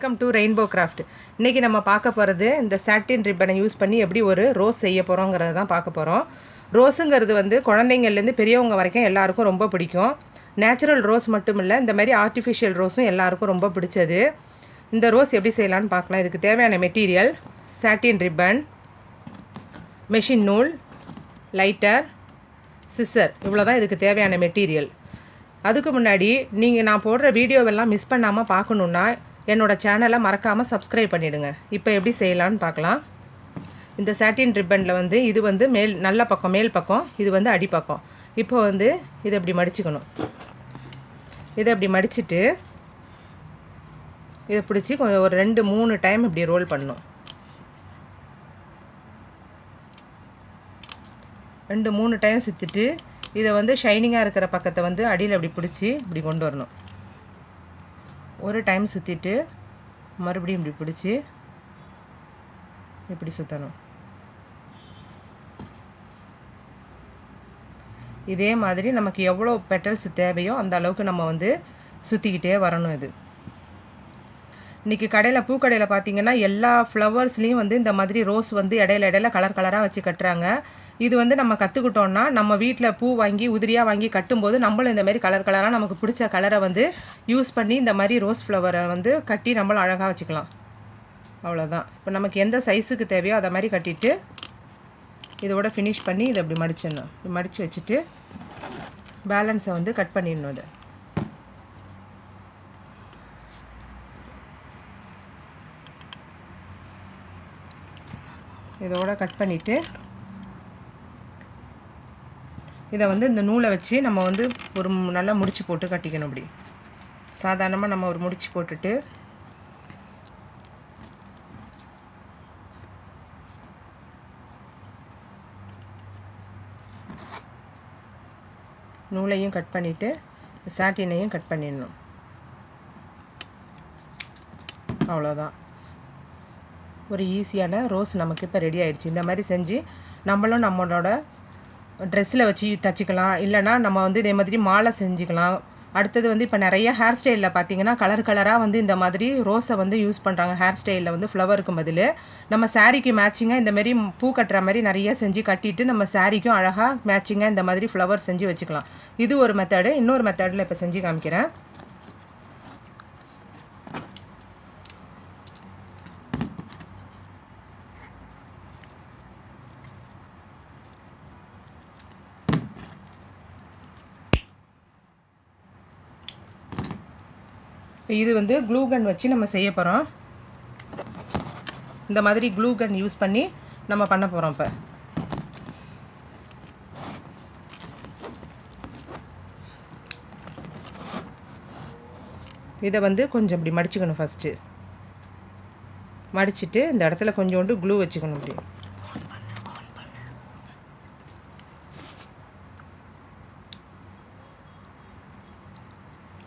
Welcome to rainbow craft. இன்றைக்கி நம்ம பார்க்க போகிறது இந்த சாட்டின் ரிப்பனை யூஸ் பண்ணி எப்படி ஒரு ரோஸ் செய்ய போகிறோங்கிறத தான் பார்க்க போகிறோம். ரோஸுங்கிறது வந்து குழந்தைங்கள்லேருந்து பெரியவங்க வரைக்கும் எல்லாருக்கும் ரொம்ப பிடிக்கும். நேச்சுரல் ரோஸ் மட்டும் இல்லை, இந்த மாதிரி ஆர்டிஃபிஷியல் ரோஸும் எல்லாருக்கும் ரொம்ப பிடிச்சது. இந்த ரோஸ் எப்படி செய்யலான்னு பார்க்கலாம். இதுக்கு தேவையான மெட்டீரியல் சாட்டின் ரிப்பன், மெஷின் நூல், லைட்டர், சிசர், இவ்வளோ தான் இதுக்கு தேவையான மெட்டீரியல். அதுக்கு முன்னாடி நீங்கள் நான் போடுற வீடியோவெல்லாம் மிஸ் பண்ணாமல் பார்க்கணுன்னா என்னோடய சேனலை மறக்காமல் சப்ஸ்கிரைப் பண்ணிவிடுங்க. இப்போ எப்படி செய்யலான்னு பார்க்கலாம். இந்த சாட்டின் ரிப்பனில் வந்து இது வந்து நல்ல பக்கம் மேல் பக்கம், இது வந்து அடிப்பக்கம். இப்போ வந்து இதை இப்படி மடிச்சுக்கணும். இதை இப்படி மடிச்சுட்டு இதை பிடிச்சி கொஞ்சம் ஒரு 2-3 டைம் இப்படி ரோல் பண்ணணும். 2-3 டைம் சுற்றிட்டு இதை வந்து ஷைனிங்காக இருக்கிற பக்கத்தை வந்து அடியில் அப்படி பிடிச்சி இப்படி கொண்டு வரணும். ஒரு டைம் சுற்றிட்டு மறுபடியும் இப்படி பிடிச்சி இப்படி சுற்றணும். இதே மாதிரி நமக்கு எவ்வளோ பெட்டல்ஸ் தேவையோ அந்த அளவுக்கு நம்ம வந்து சுற்றிக்கிட்டே வரணும். இது இன்றைக்கி கடையில் பூக்கடையில் பார்த்திங்கன்னா எல்லா ஃப்ளவர்ஸ்லேயும் வந்து இந்த மாதிரி ரோஸ் வந்து இடையில கலர் கலராக வச்சு கட்டுறாங்க. இது வந்து நம்ம கற்றுக்கிட்டோன்னா நம்ம வீட்டில் பூ வாங்கி உதிரியாக வாங்கி கட்டும்போது நம்மளும் இந்த மாதிரி கலர் கலராக நமக்கு பிடிச்ச கலரை வந்து யூஸ் பண்ணி இந்த மாதிரி ரோஸ் ஃப்ளவரை வந்து கட்டி நம்மளும் அழகாக வச்சுக்கலாம். அவ்வளோதான். இப்போ நமக்கு எந்த சைஸுக்கு தேவையோ அதை மாதிரி கட்டிட்டு இதோட ஃபினிஷ் பண்ணி இதை இப்படி மடிச்சிடணும். இப்படி மடித்து வச்சுட்டு பேலன்ஸை வந்து கட் பண்ணிடணும். இதை இதோட கட் பண்ணிவிட்டு இதை வந்து இந்த நூலை வச்சு நம்ம வந்து ஒரு நல்லா முடிச்சு போட்டு கட்டிக்கணும். இப்படி சாதாரணமாக நம்ம ஒரு முடிச்சு போட்டுட்டு நூலையும் கட் பண்ணிவிட்டு சாட்டினையும் கட் பண்ணிடணும். அவ்வளோதான். ஒரு ஈஸியான ரோஸ் நமக்கு இப்போ ரெடி ஆகிடுச்சு. இந்த மாதிரி செஞ்சு நம்மளும் நம்மளோட ட்ரெஸ்ஸில் வச்சு தச்சுக்கலாம், இல்லைனா நம்ம வந்து இதே மாதிரி மாலை செஞ்சுக்கலாம். அடுத்தது வந்து இப்போ நிறைய ஹேர் ஸ்டைலில் பார்த்திங்கன்னா கலர் கலராக வந்து இந்த மாதிரி ரோஸை வந்து யூஸ் பண்ணுறாங்க. ஹேர் ஸ்டைலில் வந்து ஃப்ளவருக்கு பதில் நம்ம சாரீக்கு மேட்சிங்காக இந்த மாதிரி பூ கட்டுற மாதிரி நிறைய செஞ்சு கட்டிட்டு நம்ம சாரீக்கும் அழகாக மேட்சிங்காக இந்த மாதிரி ஃப்ளவர் செஞ்சு வச்சுக்கலாம். இது ஒரு மெத்தடு. இன்னொரு மெத்தடில் இப்போ செஞ்சு காமிக்கிறேன். இது வந்து க்ளூ கன் வச்சு நம்ம செய்ய போகிறோம். இந்த மாதிரி க்ளூ கன் யூஸ் பண்ணி நம்ம பண்ண போகிறோம். இப்போ இதை வந்து கொஞ்சம் இப்படி மடிச்சுக்கணும். ஃபஸ்ட்டு மடிச்சுட்டு இந்த இடத்துல கொஞ்சோண்டு க்ளூ வச்சுக்கணும். இப்படி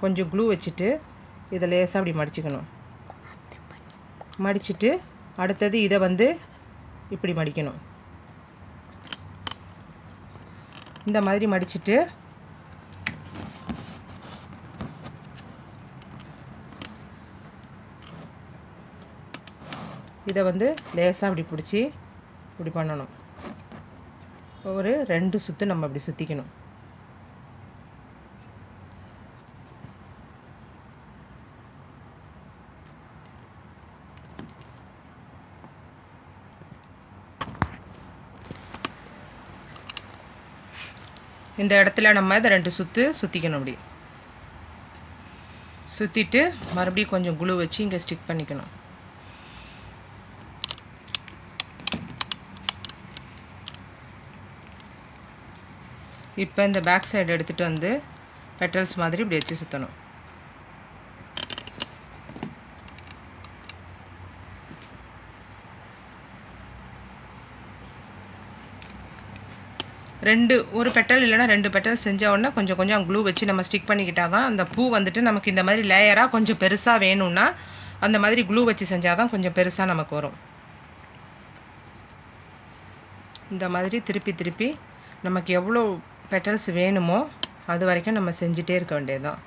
கொஞ்சம் க்ளூ வச்சுட்டு இதை லேசாக அப்படி மடிச்சுக்கணும். மடிச்சுட்டு அடுத்தது இதை வந்து இப்படி மடிக்கணும். இந்த மாதிரி மடிச்சுட்டு இதை வந்து லேசாக அப்படி பிடிச்சி இப்படி பண்ணணும். ஒரு 2 சுற்று நம்ம அப்படி சுற்றிக்கணும். இந்த இடத்துல நம்ம இதை 2 சுற்று சுற்றிக்கணும். அப்படி சுற்றிட்டு மறுபடியும் கொஞ்சம் குளூ வச்சு இங்கே ஸ்டிக் பண்ணிக்கணும். இப்போ இந்த பேக் சைடு எடுத்துகிட்டு வந்து பெட்டல்ஸ் மாதிரி இப்படி வச்சு சுற்றணும். ஒரு பெட்டல் இல்லைனா 2 பெட்டல் செஞ்ச உடனே கொஞ்சம் கொஞ்சம் க்ளூ வச்சு நம்ம ஸ்டிக் பண்ணிக்கிட்டால் தான் அந்த பூ வந்துட்டு நமக்கு இந்த மாதிரி லேயராக கொஞ்சம் பெருசாக வேணும்னா அந்த மாதிரி க்ளூ வச்சு செஞ்சால் தான் கொஞ்சம் பெருசாக நமக்கு வரும். இந்த மாதிரி திருப்பி திருப்பி நமக்கு எவ்வளோ பெட்டல்ஸ் வேணுமோ அது வரைக்கும் நம்ம செஞ்சுட்டே இருக்க வேண்டியதுதான்.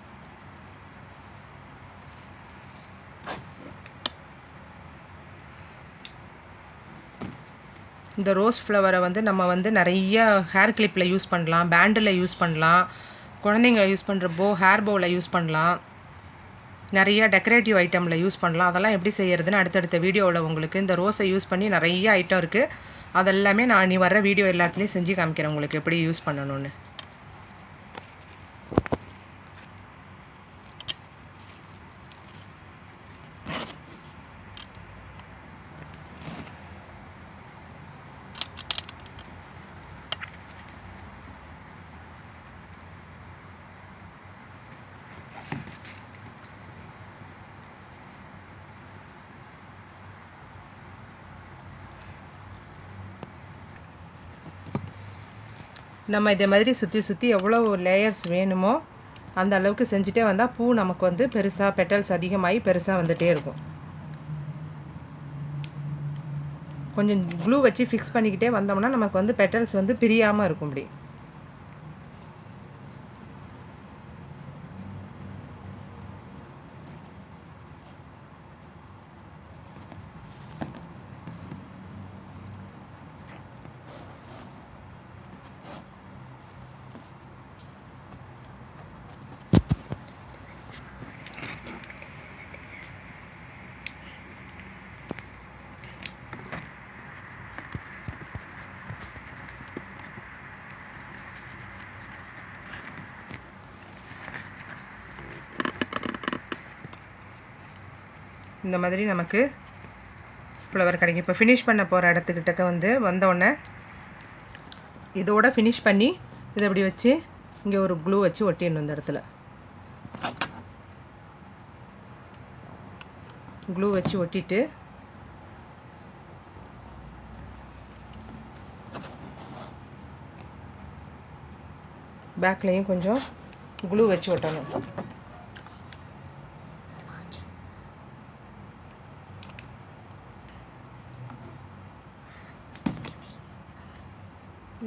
இந்த ரோஸ் ஃப்ளவரை வந்து நம்ம வந்து நிறைய ஹேர் கிளிப்பில் யூஸ் பண்ணலாம், பேண்டில் யூஸ் பண்ணலாம், குழந்தைங்க யூஸ் பண்ணுற ஹேர் பவுவில் யூஸ் பண்ணலாம், நிறைய டெக்கரேட்டிவ் ஐட்டமில் யூஸ் பண்ணலாம். அதெல்லாம் எப்படி செய்கிறதுன்னு அடுத்தடுத்த வீடியோவில் உங்களுக்கு இந்த ரோஸை யூஸ் பண்ணி நிறைய ஐட்டம் இருக்குது. அதெல்லாமே நான் நீ வர்ற வீடியோ எல்லாத்துலேயும் செஞ்சு காமிக்கிறேன் உங்களுக்கு எப்படி யூஸ் பண்ணணும்னு. நம்ம இதே மாதிரி சுற்றி சுற்றி எவ்வளோ லேயர்ஸ் வேணுமோ அந்த அளவுக்கு செஞ்சுட்டே வந்தால் பூ நமக்கு வந்து பெருசாக பெட்டல்ஸ் அதிகமாகி பெருசாக வந்துகிட்டே இருக்கும். கொஞ்சம் க்ளூ வச்சு ஃபிக்ஸ் பண்ணிக்கிட்டே வந்தோம்னா நமக்கு வந்து பெட்டல்ஸ் வந்து பிரியாமல் இருக்கும். இப்படி இந்த மாதிரி நமக்கு ஃப்ளவர் கிடைக்கும். இப்போ ஃபினிஷ் பண்ண போகிற இடத்துக்கிட்டக்க வந்து வந்தோடனே இதோட ஃபினிஷ் பண்ணி இதை இப்படி வச்சு இங்கே ஒரு க்ளூ வச்சு ஒட்டிடணும். இந்த இடத்துல க்ளூ வச்சு ஒட்டிட்டு பேக்லேயும் கொஞ்சம் க்ளூ வச்சு ஒட்டணும்.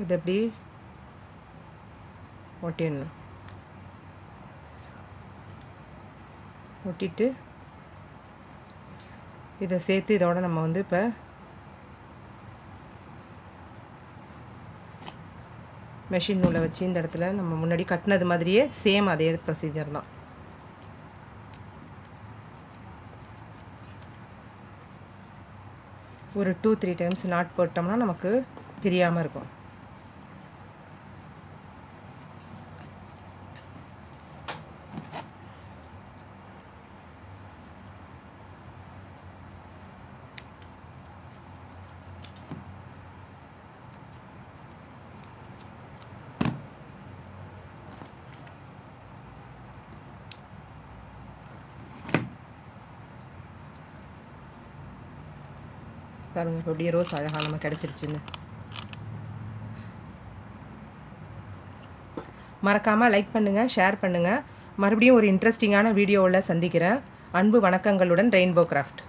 இது எப்படி ஒட்டிடணும். ஒட்டிட்டு இதை சேர்த்து இதோட நம்ம வந்து இப்போ மெஷின் நூலை வச்சு இந்த இடத்துல நம்ம முன்னாடி கட்டினது மாதிரியே சேம் அதே ப்ரொசீஜர் தான். ஒரு 2-3 டைம்ஸ் நாட் போட்டோம்னா நமக்கு பிரியாமல் இருக்கும். பாருங்கள் இப்போ அப்படியே ரோஸ் அழகாக நம்ம கிடச்சிருச்சுன்னு. மறக்காமல் லைக் பண்ணுங்கள், ஷேர் பண்ணுங்கள். மறுபடியும் ஒரு இன்ட்ரெஸ்டிங்கான வீடியோவில் சந்திக்கிறேன். அன்பு வணக்கங்களுடன் ரெயின்போ கிராஃப்ட்.